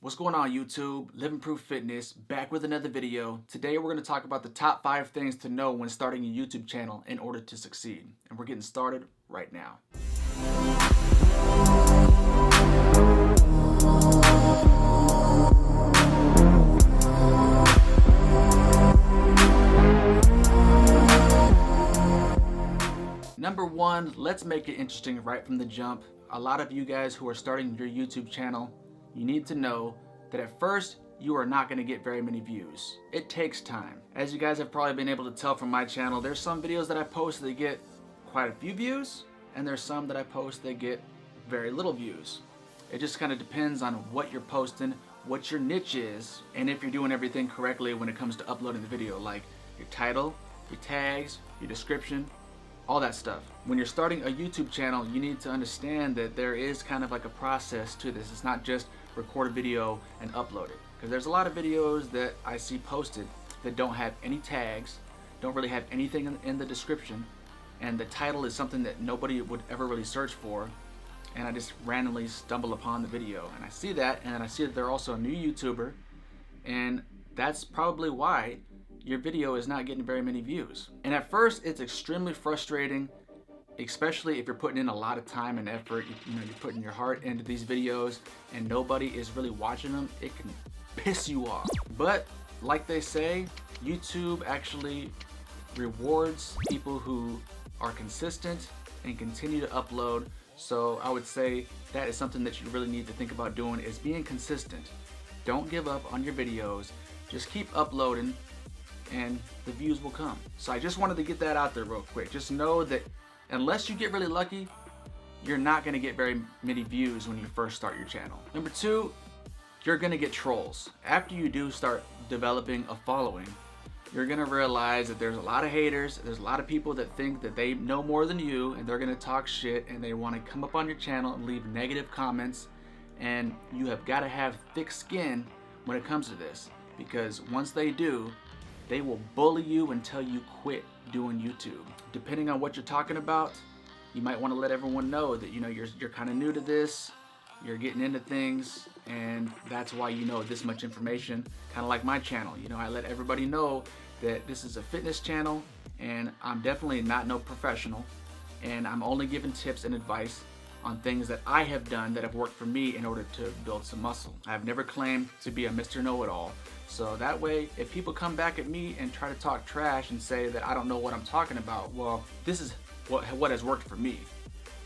What's going on YouTube? Living Proof Fitness, back with another video. Today we're going to talk about the top 5 things to know when starting a YouTube channel in order to succeed. And we're getting started right now. Number 1, let's make it interesting right from the jump. A lot of you guys who are starting your YouTube channel, you need to know that at first you are not going to get very many views. It takes time. As you guys have probably been able to tell from my channel, there's some videos that I post that get quite a few views, and there's some that I post that get very little views. It just kind of depends on what you're posting, what your niche is, and if you're doing everything correctly when it comes to uploading the video, like your title, your tags, your description, all that stuff. When you're starting a YouTube channel, you need to understand that there is kind of like a process to this. It's not just record a video and upload it. Because there's a lot of videos that I see posted that don't have any tags, don't really have anything in the description, and the title is something that nobody would ever really search for, and I just randomly stumble upon the video. And I see that, and I see that they're also a new YouTuber, and that's probably why your video is not getting very many views. And at first it's extremely frustrating, especially if you're putting in a lot of time and effort. You're putting your heart into these videos and nobody is really watching them. It can piss you off. But like they say, YouTube actually rewards people who are consistent and continue to upload. So I would say that is something that you really need to think about doing, is being consistent. Don't give up on your videos. Just keep uploading and the views will come. So I just wanted to get that out there real quick. Just know that unless you get really lucky, you're not going to get very many views when you first start your channel. Number 2, you're going to get trolls. After you do start developing a following, you're going to realize that there's a lot of haters. There's a lot of people that think that they know more than you, and they're going to talk shit, and they want to come up on your channel and leave negative comments. And you have got to have thick skin when it comes to this, because once they do, they will bully you until you quit doing YouTube. Depending on what you're talking about, you might want to let everyone know that you're kind of new to this, you're getting into things, and that's why you know this much information. Kind of like my channel, I let everybody know that this is a fitness channel, and I'm definitely not no professional, and I'm only giving tips and advice on things that I have done that have worked for me in order to build some muscle. I've never claimed to be a Mr. Know-It-All. So that way, if people come back at me and try to talk trash and say that I don't know what I'm talking about, well, this is what has worked for me.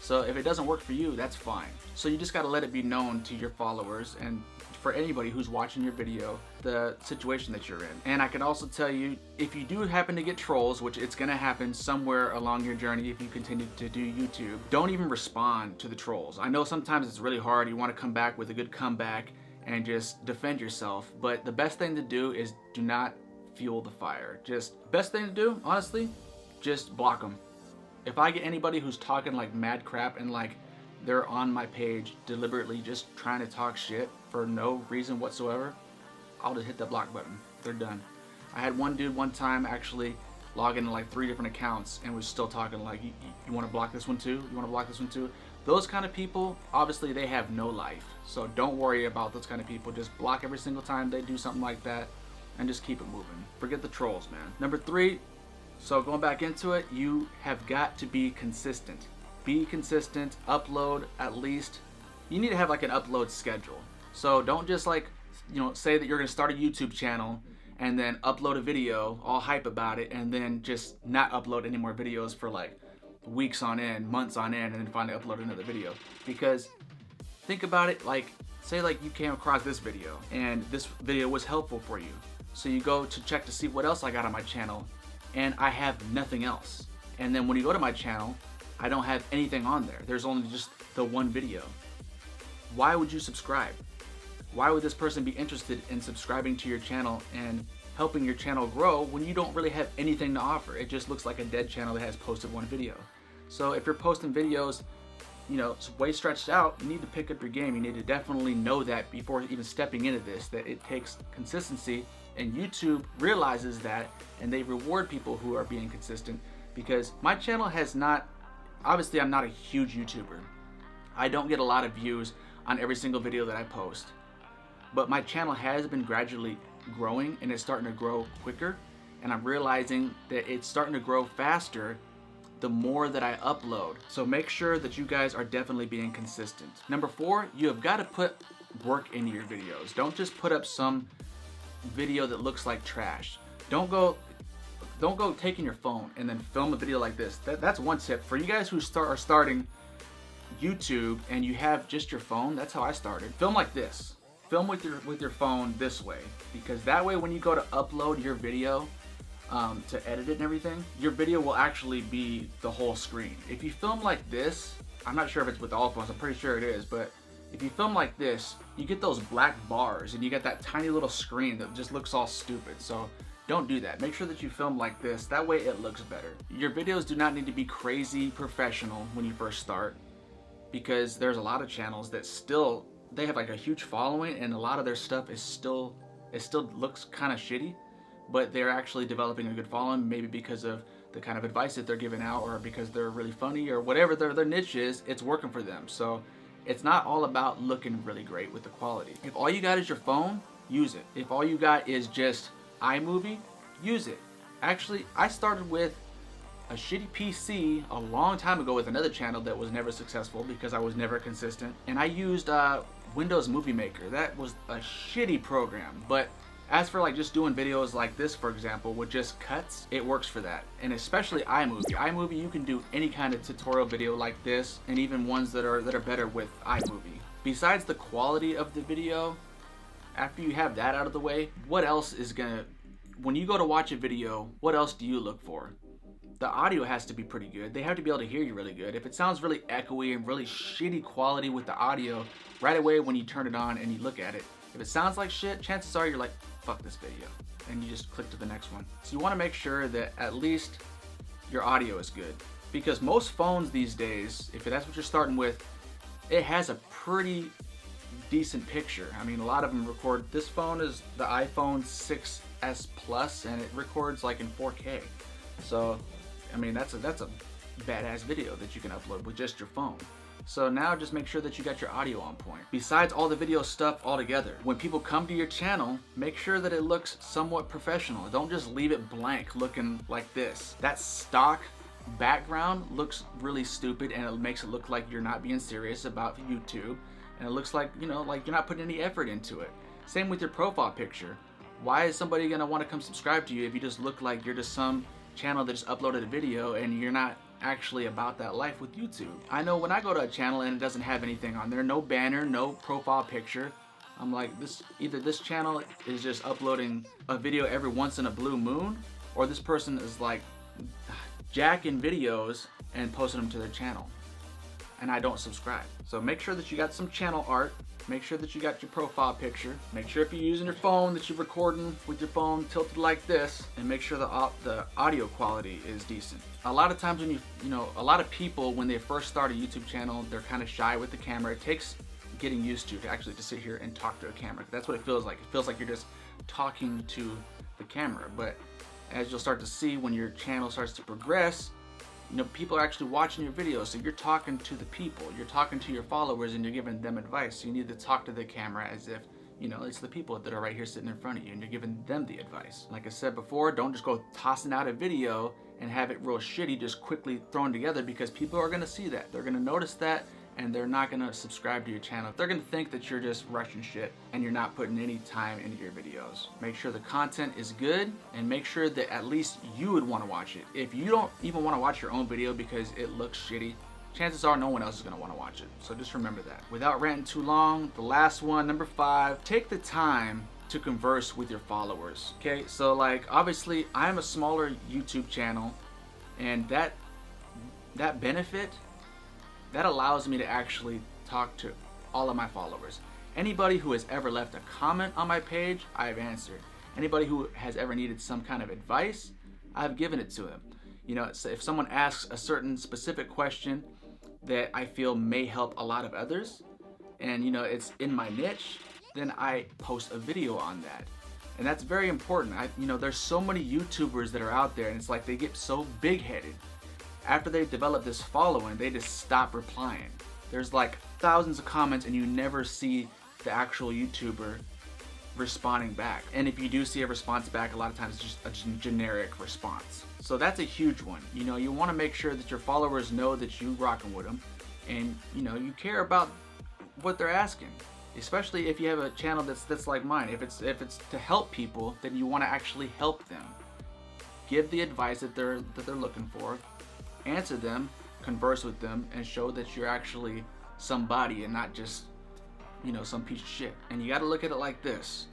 So if it doesn't work for you, that's fine. So you just gotta let it be known to your followers and for anybody who's watching your video, the situation that you're in. And I can also tell you, if you do happen to get trolls, which it's gonna happen somewhere along your journey if you continue to do YouTube, don't even respond to the trolls. I know sometimes it's really hard. You wanna come back with a good comeback and just defend yourself, but the best thing to do is do not fuel the fire. Best thing to do, honestly, just block them. If I get anybody who's talking like mad crap and like they're on my page deliberately just trying to talk shit for no reason whatsoever, I'll just hit that block button. They're done. I had one dude one time actually log into like 3 different accounts and was still talking like, you want to block this one too? You want to block this one too? Those kind of people, obviously they have no life. So don't worry about those kind of people. Just block every single time they do something like that and just keep it moving. Forget the trolls, man. Number 3, so going back into it, you have got to be consistent. Be consistent, upload at least. You need to have like an upload schedule. So don't just like, say that you're gonna start a YouTube channel and then upload a video, all hype about it, and then just not upload any more videos for like weeks on end, months on end, and then finally upload another video. Because think about it, like say like you came across this video and this video was helpful for you. So you go to check to see what else I got on my channel, and I have nothing else. And then when you go to my channel, I don't have anything on there. There's only just the one video. Why would you subscribe? Why would this person be interested in subscribing to your channel and helping your channel grow when you don't really have anything to offer? It just looks like a dead channel that has posted one video. So if you're posting videos, it's way stretched out, you need to pick up your game. You need to definitely know that before even stepping into this, that it takes consistency, and YouTube realizes that, and they reward people who are being consistent. Because my channel has not, obviously I'm not a huge YouTuber. I don't get a lot of views on every single video that I post. but my channel has been gradually growing, and it's starting to grow quicker, and I'm realizing that it's starting to grow faster the more that I upload. So make sure that you guys are definitely being consistent. Number 4, you have got to put work into your videos. Don't just put up some video that looks like trash. Don't go taking your phone and then film a video like this. That's one tip for you guys who are starting YouTube and you have just your phone. That's how I started. Film like this. Film with your phone this way, because that way when you go to upload your video to edit it and everything, your video will actually be the whole screen. If you film like this, I'm not sure if it's with all phones, I'm pretty sure it is, but if you film like this, you get those black bars and you get that tiny little screen that just looks all stupid. So don't do that. Make sure that you film like this. That way it looks better. Your videos do not need to be crazy professional when you first start, because there's a lot of channels that they have like a huge following, and a lot of their stuff is still looks kind of shitty, but they're actually developing a good following, maybe because of the kind of advice that they're giving out, or because they're really funny, or whatever their niche is, it's working for them. So it's not all about looking really great with the quality. If all you got is your phone, use it. If all you got is just iMovie, use it. Actually, I started with a shitty PC a long time ago with another channel that was never successful because I was never consistent, and I used Windows Movie Maker. That was a shitty program, but as for like just doing videos like this, for example, with just cuts, it works for that. And especially iMovie. iMovie, you can do any kind of tutorial video like this, and even ones that are better with iMovie. Besides the quality of the video, after you have that out of the way, what else is when you go to watch a video, what else do you look for? The audio has to be pretty good. They have to be able to hear you really good. If it sounds really echoey and really shitty quality with the audio, right away when you turn it on and you look at it, if it sounds like shit, chances are you're like, fuck this video, and you just click to the next one. So you want to make sure that at least your audio is good, because most phones these days, if that's what you're starting with, it has a pretty decent picture. I mean, a lot of them record. This phone is the iPhone 6s Plus, and it records like in 4K. So I mean, that's a badass video that you can upload with just your phone. So now just make sure that you got your audio on point. Besides all the video stuff altogether, when people come to your channel, make sure that it looks somewhat professional. Don't just leave it blank looking like this. That stock background looks really stupid, and it makes it look like you're not being serious about YouTube, and it looks like, you know, like you're not putting any effort into it. Same with your profile picture. Why is somebody gonna want to come subscribe to you if you just look like you're just some channel that just uploaded a video and you're not actually about that life with YouTube? I know when I go to a channel and it doesn't have anything on there, no banner, no profile picture, I'm like, either this channel is just uploading a video every once in a blue moon, or this person is like jacking videos and posting them to their channel, and I don't subscribe. So make sure that you got some channel art. Make sure that you got your profile picture. Make sure if you're using your phone that you're recording with your phone tilted like this, and make sure the audio quality is decent. A lot of times when a lot of people, when they first start a YouTube channel, they're kind of shy with the camera. It takes getting used to actually to sit here and talk to a camera. That's what it feels like. It feels like you're just talking to the camera. But as you'll start to see, when your channel starts to progress, people are actually watching your videos, so you're talking to the people, you're talking to your followers, and you're giving them advice. So you need to talk to the camera as if, it's the people that are right here sitting in front of you, and you're giving them the advice. Like I said before, don't just go tossing out a video and have it real shitty, just quickly thrown together, because people are gonna see that. They're gonna notice that, and they're not gonna subscribe to your channel. They're gonna think that you're just rushing shit and you're not putting any time into your videos. Make sure the content is good, and make sure that at least you would wanna watch it. If you don't even wanna watch your own video because it looks shitty, chances are no one else is gonna wanna watch it. So just remember that. Without ranting too long, the last one, number 5, take the time to converse with your followers. Okay, so like obviously I'm a smaller YouTube channel, and that benefit, that allows me to actually talk to all of my followers. Anybody who has ever left a comment on my page, I've answered. Anybody who has ever needed some kind of advice, I've given it to them. If someone asks a certain specific question that I feel may help a lot of others, and it's in my niche, then I post a video on that. And that's very important. There's so many YouTubers that are out there, and it's like they get so big-headed. After they develop this following, they just stop replying. There's like thousands of comments, and you never see the actual YouTuber responding back. And if you do see a response back, a lot of times it's just a generic response. So that's a huge one. You know, you want to make sure that your followers know that you rocking with them, and you know, you care about what they're asking. Especially if you have a channel that's like mine. If it's to help people, then you want to actually help them. Give the advice that they're looking for, answer them, converse with them, and show that you're actually somebody and not just, you know, some piece of shit. And you got to look at it like this: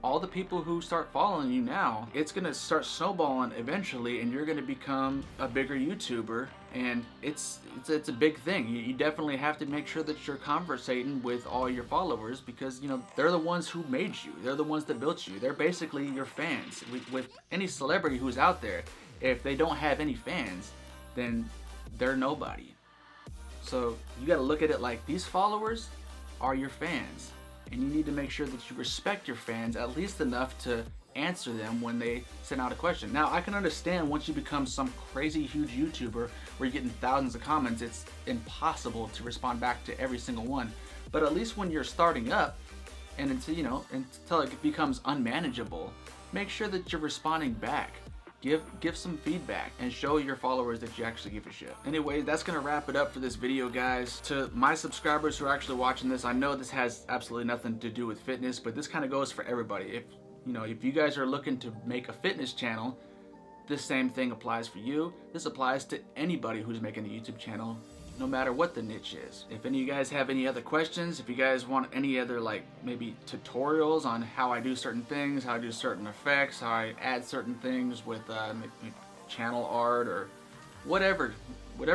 all the people who start following you now, it's gonna start snowballing eventually, and you're gonna become a bigger YouTuber. And it's a big thing. You definitely have to make sure that you're conversating with all your followers, because you know, they're the ones who made you. They're the ones that built you. They're basically your fans. With any celebrity who's out there, if they don't have any fans, then they're nobody. So you got to look at it like these followers are your fans, and you need to make sure that you respect your fans at least enough to answer them when they send out a question. Now, I can understand once you become some crazy huge YouTuber where you're getting thousands of comments, it's impossible to respond back to every single one. But at least when you're starting up, and until it becomes unmanageable, make sure that you're responding back. Give some feedback and show your followers that you actually give a shit. Anyway, that's gonna wrap it up for this video, guys. To my subscribers who are actually watching this, I know this has absolutely nothing to do with fitness, but this kind of goes for everybody. If you guys are looking to make a fitness channel, this same thing applies for you. This applies to anybody who's making a YouTube channel, no matter what the niche is. If any of you guys have any other questions, if you guys want any other maybe tutorials on how I do certain things, how I do certain effects, how I add certain things with channel art or whatever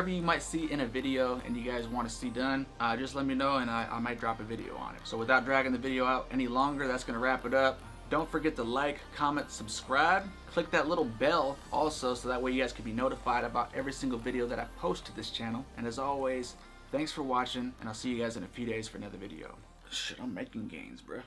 you might see in a video and you guys want to see done, just let me know and I might drop a video on it. So without dragging the video out any longer, that's gonna wrap it up. Don't forget to like, comment, subscribe. Click that little bell also, so that way you guys can be notified about every single video that I post to this channel. And as always, thanks for watching, and I'll see you guys in a few days for another video. Shit, I'm making gains, bruh.